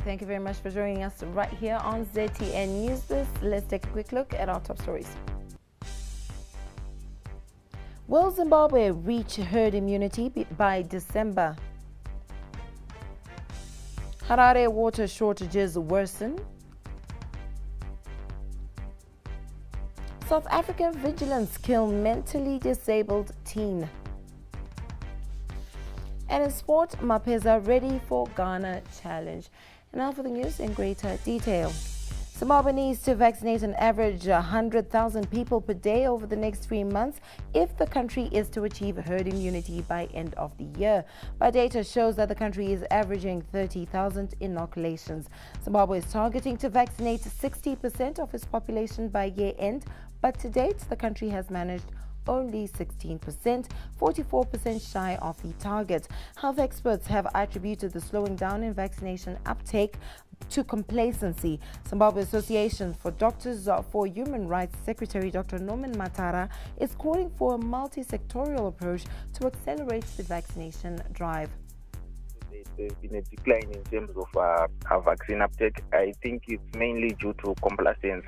Thank you very much for joining us right here on ZTN News Blitz. Let's take a quick look at our top stories. Will Zimbabwe reach herd immunity by December? Harare water shortages worsen. South African vigilance kill mentally disabled teen. And in sport, Mapeza ready for Ghana challenge. And now for the news in greater detail. Zimbabwe needs to vaccinate an average 100,000 people per day over the next 3 months if the country is to achieve herd immunity by end of the year. But data shows that the country is averaging 30,000 inoculations. Zimbabwe is targeting to vaccinate 60% of its population by year end, but to date the country has managed only 16%, 44% shy of the target. Health experts have attributed the slowing down in vaccination uptake to complacency. Zimbabwe Association for Doctors for Human Rights Secretary Dr. Norman Matara is calling for a multi-sectorial approach to accelerate the vaccination drive. There's been a decline in terms of our vaccine uptake. I think it's mainly due to complacence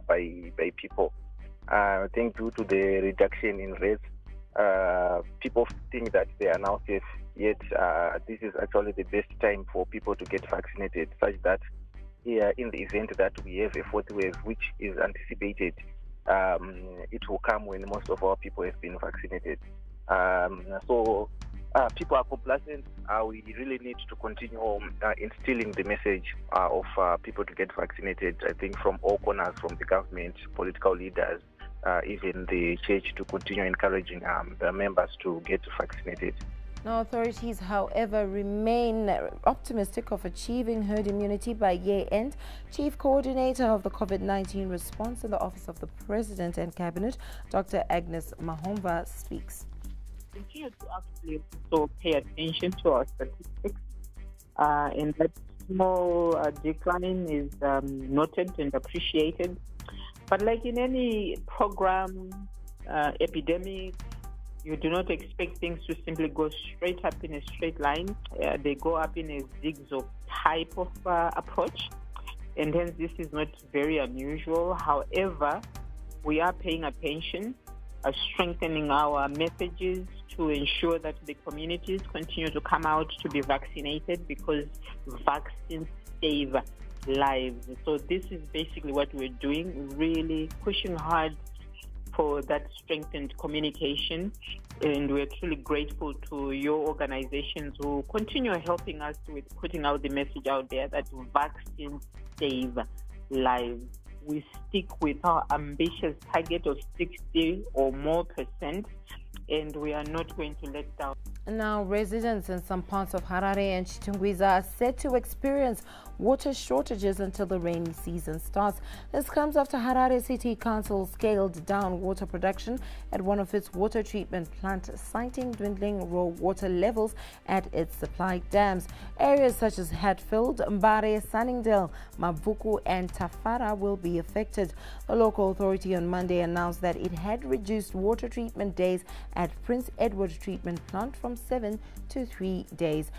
by people. I think due to the reduction in rates, people think that they are now safe, yet this is actually the best time for people to get vaccinated, such that in the event that we have a fourth wave, which is anticipated, it will come when most of our people have been vaccinated. So people are complacent. We really need to continue instilling the message of people to get vaccinated, I think from all corners, from the government, political leaders, even the church, to continue encouraging the members to get vaccinated. Now, authorities, however, remain optimistic of achieving herd immunity by year end. Chief Coordinator of the COVID-19 response in the Office of the President and Cabinet, Dr. Agnes Mahomva, speaks. Continue to actually also pay attention to our statistics, and that small decline is noted and appreciated. But like in any program, epidemic, you do not expect things to simply go straight up in a straight line. They go up in a zigzag type of approach, and hence this is not very unusual. However, we are paying attention, strengthening our messages to ensure that the communities continue to come out to be vaccinated, because vaccines save lives. So this is basically what we're doing, really pushing hard for that strengthened communication, and we're truly grateful to your organizations who continue helping us with putting out the message out there that vaccines save lives. We stick with our ambitious target of 60 or more %, and we are not going to let down. Now, residents in some parts of Harare and Chitungwiza are set to experience water shortages until the rainy season starts. This comes after Harare City Council scaled down water production at one of its water treatment plants, citing dwindling raw water levels at its supply dams. Areas such as Hatfield, Mbare, Sunningdale, Mavuku and Tafara will be affected. The local authority on Monday announced that it had reduced water treatment days at Prince Edward Treatment Plant from 7 to 3 days.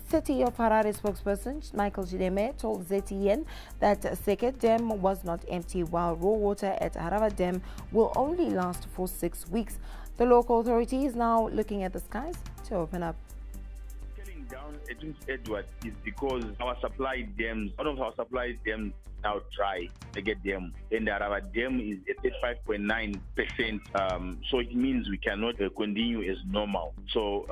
City of Harare spokesperson Michael Jideme told ZTN that Seke Dam was not empty, while raw water at Harava Dam will only last for 6 weeks. The local authority is now looking at the skies to open up. Scaling down at Prince Edward is because our supply dams, one of our supply dams now dry, Seke Dam, and the Harava Dam is at 35.9%, so it means we cannot continue as normal. So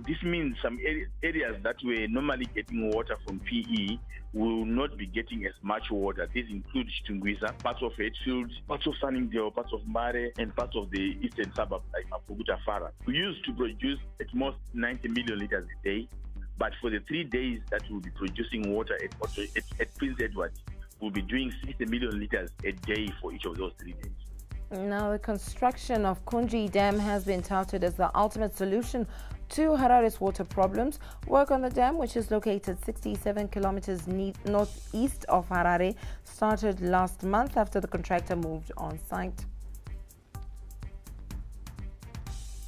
this means some areas that were normally getting water from PE will not be getting as much water. This includes Chitungwiza, parts of Hatfield, parts of Sunningdale, parts of Mbare, and parts of the eastern suburbs like Mavuku Tafara. We used to produce at most 90 million liters a day, but for the 3 days that we'll be producing water at Prince Edward, we'll be doing 60 million liters a day for each of those 3 days. Now, the construction of Kunji Dam has been touted as the ultimate solution to Harare's water problems. Work on the dam, which is located 67 kilometers northeast of Harare, started last month after the contractor moved on site.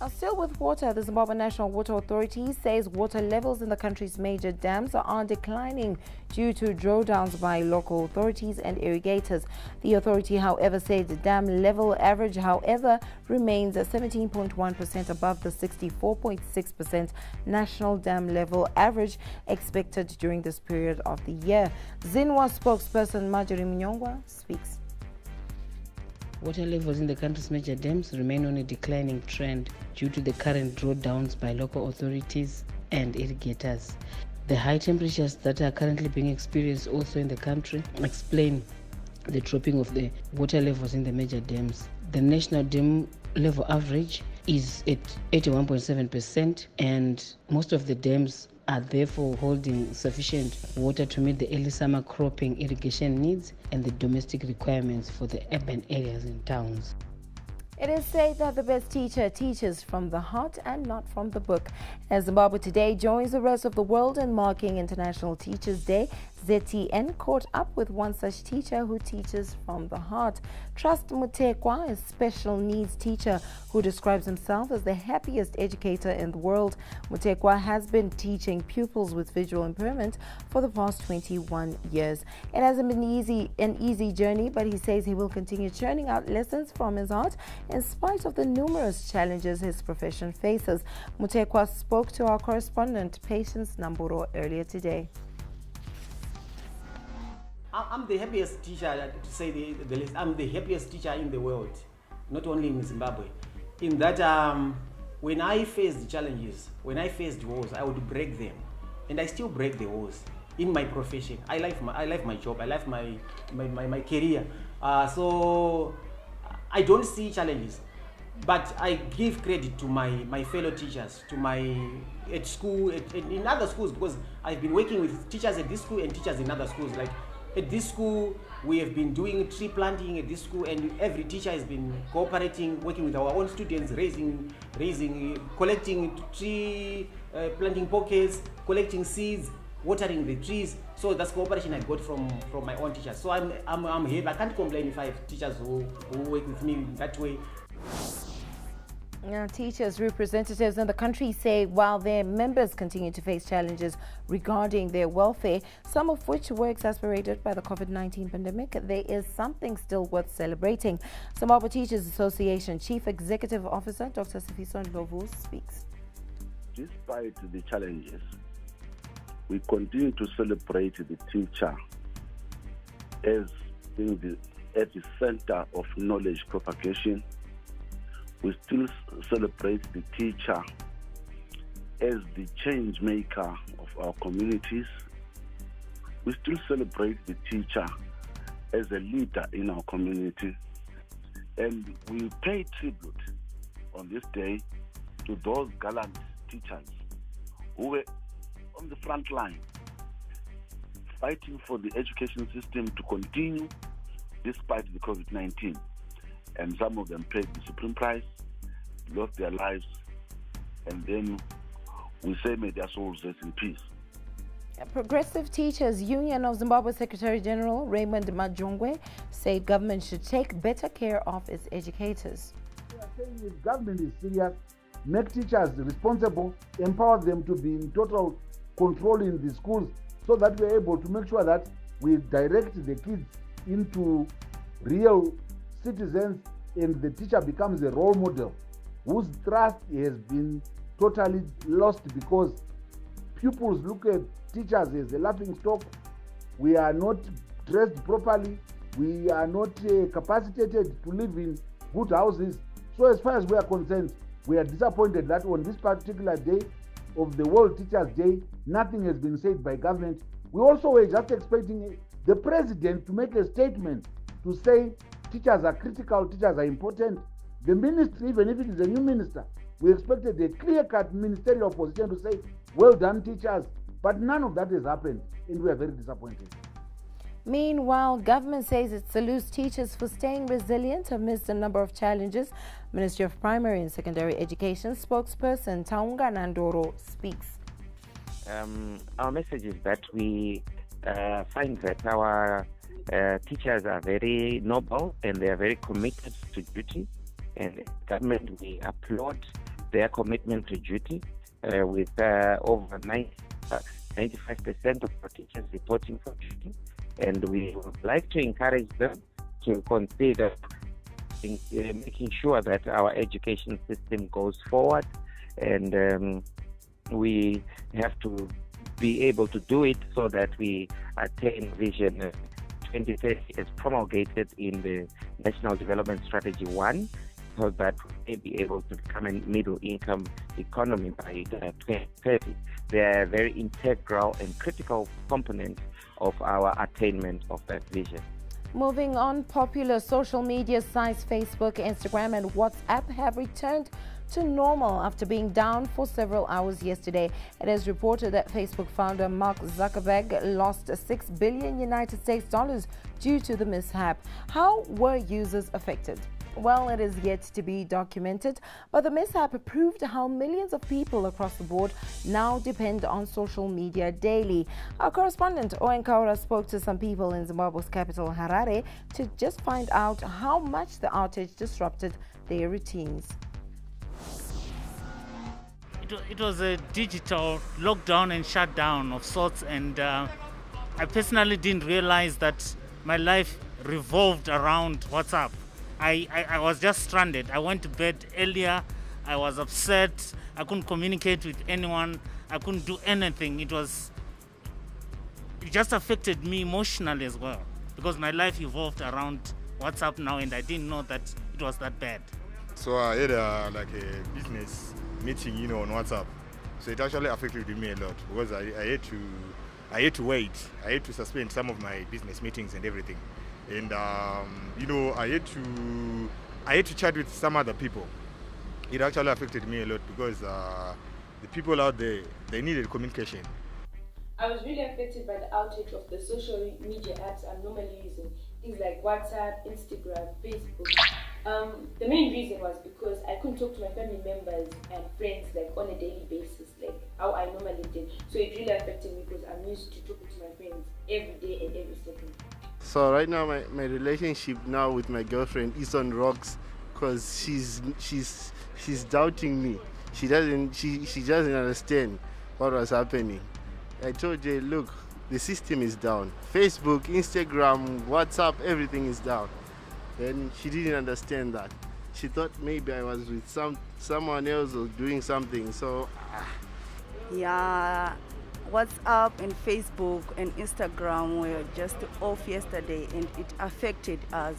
Still with water, the Zimbabwe National Water Authority says water levels in the country's major dams are declining due to drawdowns by local authorities and irrigators. The authority, however, said the dam level average, however, remains at 17.1% above the 64.6% national dam level average expected during this period of the year. Zinwa spokesperson Marjorie Mnyongwa speaks. Water levels in the country's major dams remain on a declining trend due to the current drawdowns by local authorities and irrigators. The high temperatures that are currently being experienced also in the country explain the dropping of the water levels in the major dams. The national dam level average is at 81.7%, and most of the dams are therefore holding sufficient water to meet the early summer cropping irrigation needs and the domestic requirements for the urban areas and towns. It is said that the best teacher teaches from the heart and not from the book. As Zimbabwe today joins the rest of the world in marking International Teachers Day, ZTN caught up with one such teacher who teaches from the heart. Trust Mutekwa, a special needs teacher who describes himself as the happiest educator in the world. Mutekwa has been teaching pupils with visual impairment for the past 21 years. It hasn't been an easy journey, but he says he will continue churning out lessons from his heart in spite of the numerous challenges his profession faces. Mutekwa spoke to our correspondent, Patience Namburo, earlier today. I'm the happiest teacher, to say the least. I'm the happiest teacher in the world, not only in Zimbabwe. In that, when I faced challenges, when I faced walls, I would break them, and I still break the walls in my profession. I like my job. I like my career. So I don't see challenges, but I give credit to my fellow teachers, to at school, in other schools, because I've been working with teachers at this school and teachers in other schools. Like at this school, we have been doing tree planting at this school, and every teacher has been cooperating, working with our own students, collecting tree planting pockets, collecting seeds, watering the trees. So that's cooperation I got from my own teachers. So I'm happy. I can't complain if I have teachers who work with me in that way. Now, teachers representatives in the country say while their members continue to face challenges regarding their welfare, some of which were exacerbated by the COVID-19 pandemic, there is something still worth celebrating. Zimbabwe Teachers Association Chief Executive Officer Dr. Sifiso Ndlovu speaks. Despite the challenges, we continue to celebrate the teacher as being at the center of knowledge propagation. We still celebrate the teacher as the change maker of our communities. We still celebrate the teacher as a leader in our community. And we pay tribute on this day to those gallant teachers who were on the front line, fighting for the education system to continue despite the COVID-19. And some of them paid the supreme price, lost their lives, and then we say may their souls rest in peace. Progressive Teachers Union of Zimbabwe Secretary General Raymond Majongwe said government should take better care of its educators. We are saying if government is serious, make teachers responsible, empower them to be in total control in the schools so that we are able to make sure that we direct the kids into real citizens, and the teacher becomes a role model whose trust has been totally lost because pupils look at teachers as a laughing stock. We are not dressed properly. We are not capacitated to live in good houses. So as far as we are concerned, we are disappointed that on this particular day of the World Teachers Day, nothing has been said by government. We also were just expecting the president to make a statement to say teachers are critical, teachers are important. The ministry, even if it is a new minister, we expected a clear-cut ministerial position to say, well done teachers, but none of that has happened, and we are very disappointed. Meanwhile, government says it salutes teachers for staying resilient amidst a number of challenges. Ministry of Primary and Secondary Education spokesperson Taunga Nandoro speaks. Our message is that we find that our teachers are very noble and they are very committed to duty. And government, we applaud their commitment to duty, with over 95% of our teachers reporting for duty. And we would like to encourage them to consider making sure that our education system goes forward, and we have to be able to do it so that we attain Vision 2030 as promulgated in the National Development Strategy 1, so that we may be able to become a middle-income economy by 2030. They are a very integral and critical component of our attainment of that vision. Moving on, popular social media sites Facebook, Instagram and WhatsApp have returned to normal after being down for several hours yesterday. It is reported that Facebook founder Mark Zuckerberg lost $6 billion United States dollars due to the mishap. How were users affected? Well, it is yet to be documented, but the mishap proved how millions of people across the board now depend on social media daily. Our correspondent Owen Kaura spoke to some people in Zimbabwe's capital Harare to just find out how much the outage disrupted their routines. It was a digital lockdown and shutdown of sorts, and I personally didn't realize that my life revolved around WhatsApp. I was just stranded. I went to bed earlier. I was upset. I couldn't communicate with anyone. I couldn't do anything. It just affected me emotionally as well, because my life evolved around WhatsApp now, and I didn't know that it was that bad. So I had a business meeting, on WhatsApp. So it actually affected me a lot, because I had to wait. I had to suspend some of my business meetings and everything. And I had to chat with some other people. It actually affected me a lot, because the people out there, they needed communication. I was really affected by the outage of the social media apps I'm normally using, things like WhatsApp, Instagram, Facebook. The main reason was because I couldn't talk to my family members and friends on a daily basis, like how I normally did. So it really affected me, because I'm used to talking to my friends every day and every second. So right now my relationship now with my girlfriend is on rocks, because she's doubting me. She doesn't understand what was happening. I told her, look, the system is down. Facebook, Instagram, WhatsApp, everything is down. Then she didn't understand that. She thought maybe I was with someone else or doing something. So yeah, WhatsApp and Facebook and Instagram were just off yesterday, and it affected us,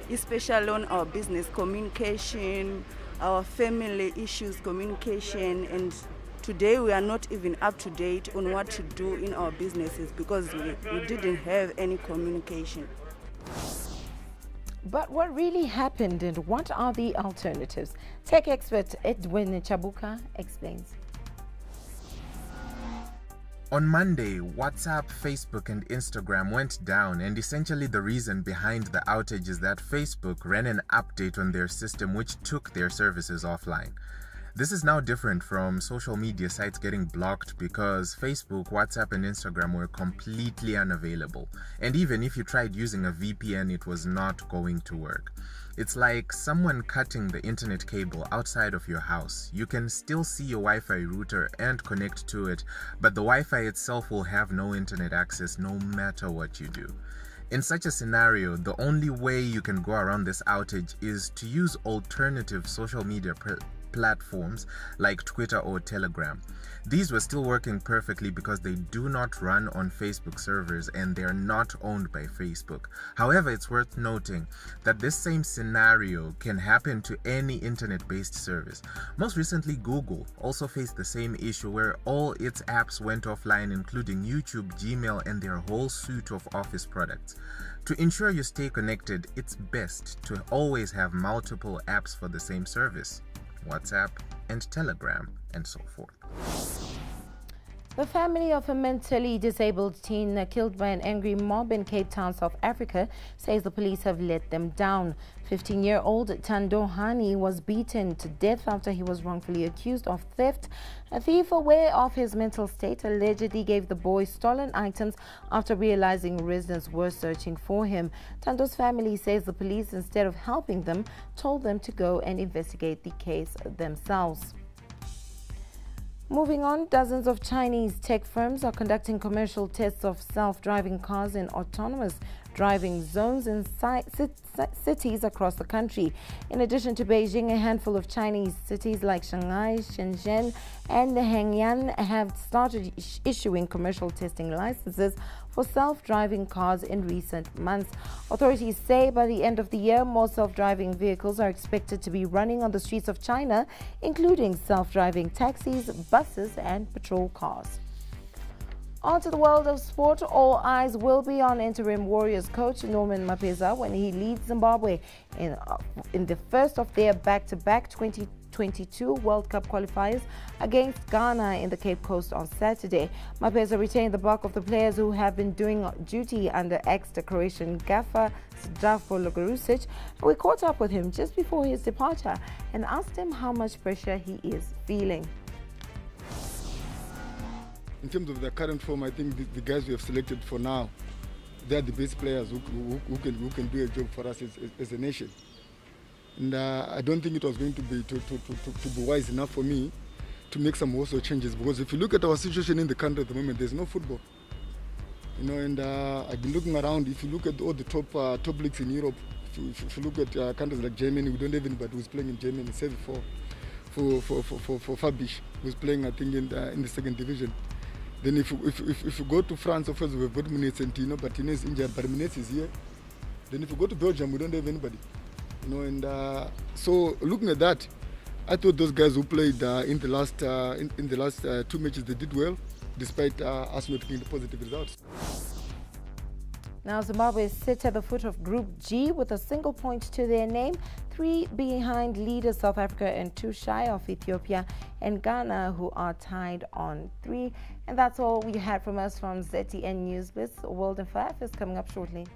especially on our business communication, our family issues communication, and today we are not even up to date on what to do in our businesses, because we didn't have any communication. But what really happened, and what are the alternatives? Tech expert Edwin Chabuka explains. On Monday, WhatsApp, Facebook and Instagram went down, and essentially the reason behind the outage is that Facebook ran an update on their system which took their services offline. This is now different from social media sites getting blocked, because Facebook, WhatsApp and Instagram were completely unavailable. And even if you tried using a VPN, it was not going to work. It's like someone cutting the internet cable outside of your house. You can still see your Wi-Fi router and connect to it, but the Wi-Fi itself will have no internet access no matter what you do. In such a scenario, the only way you can go around this outage is to use alternative social media platforms like Twitter or Telegram. These were still working perfectly because they do not run on Facebook servers and they are not owned by Facebook. However, it's worth noting that this same scenario can happen to any internet-based service. Most recently, Google also faced the same issue where all its apps went offline, including YouTube, Gmail, and their whole suite of Office products. To ensure you stay connected, it's best to always have multiple apps for the same service. WhatsApp and Telegram and so forth. The family of a mentally disabled teen killed by an angry mob in Cape Town, South Africa, says the police have let them down. 15-year-old Tando Hani was beaten to death after he was wrongfully accused of theft. A thief, aware of his mental state, allegedly gave the boy stolen items after realizing residents were searching for him. Tando's family says the police, instead of helping them, told them to go and investigate the case themselves. Moving on, dozens of Chinese tech firms are conducting commercial tests of self-driving cars in autonomous driving zones in cities across the country. In addition to Beijing, a handful of Chinese cities like Shanghai, Shenzhen, and Hengyan have started issuing commercial testing licenses for self-driving cars in recent months. Authorities say by the end of the year, more self-driving vehicles are expected to be running on the streets of China, including self-driving taxis, buses, and patrol cars. On to the world of sport. All eyes will be on interim Warriors coach Norman Mapeza when he leads Zimbabwe in the first of their back-to-back 2022 World Cup qualifiers against Ghana in the Cape Coast on Saturday. Mapeza retained the bulk of the players who have been doing duty under ex-Croatian gaffer Zdravko Logorusic. We caught up with him just before his departure and asked him how much pressure he is feeling. In terms of the current form, I think the guys we have selected for now, they are the best players who can do a job for us as a nation. And I don't think it was going to be wise enough for me to make some also changes, because if you look at our situation in the country at the moment, there's no football. You know, and I've been looking around. If you look at all the top leagues in Europe, if you look at countries like Germany, we don't have anybody who's playing in Germany, save for Fabish, who's playing, I think, in the second division. Then if you go to France, of course, we've got Munez and Tino, but Tino is injured, but Munez is here. Then if you go to Belgium, we don't have anybody. You know, and so looking at that, I thought those guys who played in the last 2 matches, they did well, despite us not getting the positive results. Now Zimbabwe sits at the foot of Group G with a single point to their name, 3 behind leaders South Africa and 2 shy of Ethiopia and Ghana, who are tied on 3. And that's all we had from us from ZTN News Blitz. World in 5 is coming up shortly.